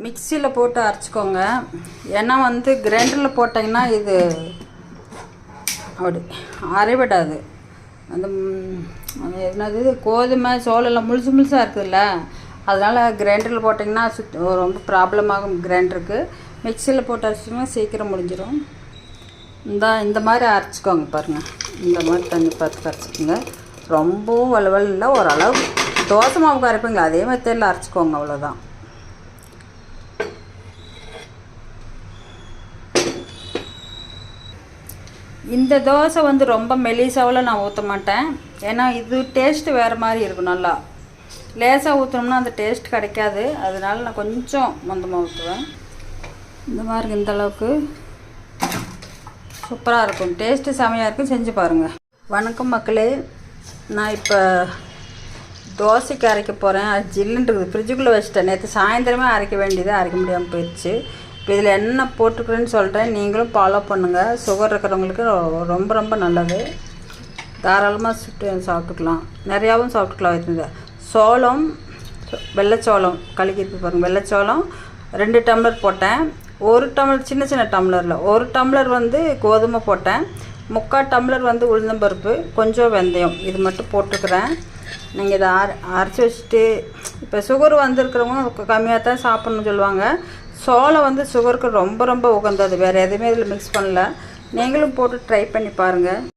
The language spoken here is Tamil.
மிக்சியில் போட்டு அரைச்சிக்கோங்க. ஏன்னா வந்து கிரைண்டரில் போட்டிங்கன்னா இது அப்படி அரைவிடாது. அந்த என்னது கோதுமை சோளெல்லாம் முழுசாக இருக்குதுல்ல, அதனால் கிரைண்டரில் போட்டிங்கன்னா ரொம்ப ப்ராப்ளம் ஆகும். கிரைண்டருக்கு மிக்சியில் போட்டு அரைச்சிங்கன்னா சீக்கிரம் முடிஞ்சிடும். இந்த மாதிரி அரைச்சிக்கோங்க. பாருங்கள், இந்த மாதிரி தண்ணி பார்த்து அரைச்சிக்கோங்க. ரொம்பவும் வலுவல் இல்லை, ஓரளவு தோசை மாவுக்கு அரைப்பீங்களா அதே மெத்தடில் அரைச்சிக்கோங்க, அவ்வளோதான். இந்த தோசை வந்து ரொம்ப மெலிசாவில் நான் ஊற்ற மாட்டேன். ஏன்னா இது டேஸ்ட்டு வேறு மாதிரி இருக்கும். நல்லா லேசாக ஊற்றினோம்னா அந்த டேஸ்ட் கிடைக்காது. அதனால நான் கொஞ்சம் மந்தமாக ஊற்றுவேன். இந்த மாதிரி இந்தளவுக்கு சூப்பராக இருக்கும். டேஸ்ட்டு செமையாக இருக்கும். செஞ்சு பாருங்கள். வணக்கம் மக்களே, நான் இப்போ தோசைக்கு அரைக்க போகிறேன். அது ஜில்லுன்றது ஃப்ரிட்ஜுக்குள்ளே வச்சுட்டேன். நேற்று சாயந்தரமே அரைக்க வேண்டியது, அரைக்க முடியாமல் போயிடுச்சு. இப்போ இதில் என்ன போட்டுக்கிறேன்னு சொல்கிறேன், நீங்களும் ஃபாலோ பண்ணுங்கள். சுகர் இருக்கிறவங்களுக்கு ரொம்ப ரொம்ப நல்லது. தாராளமாக சாப்பிட்டுக்கலாம், நிறையாவும் சாப்பிட்டுக்கலாம். வைத்துங்க சோளம், வெள்ளைச்சோளம் கலக்கிட்டு பாருங்கள். வெள்ளைச்சோளம் 2 டம்ளர் போட்டேன். 1 டம்ளர் சின்ன டம்ளரில் 1 டம்ளர் வந்து கோதுமை போட்டேன். 3/4 டம்ளர் வந்து உளுந்தம்பருப்பு, கொஞ்சம் வெந்தயம், இது மட்டும் போட்டுக்கிறேன். நீங்கள் இதை அரைச்சி வச்சுட்டு, இப்போ சுகர் வந்துருக்கிறவங்க கம்மியாக தான் சாப்பிட்ணுன்னு சொல்லுவாங்க. சோளம் வந்து சுகருக்கு ரொம்ப ரொம்ப உகந்தது. வேறு எதுவுமே இதில் மிக்ஸ் பண்ணல. நீங்களும் போட்டு ட்ரை பண்ணி பாருங்கள்.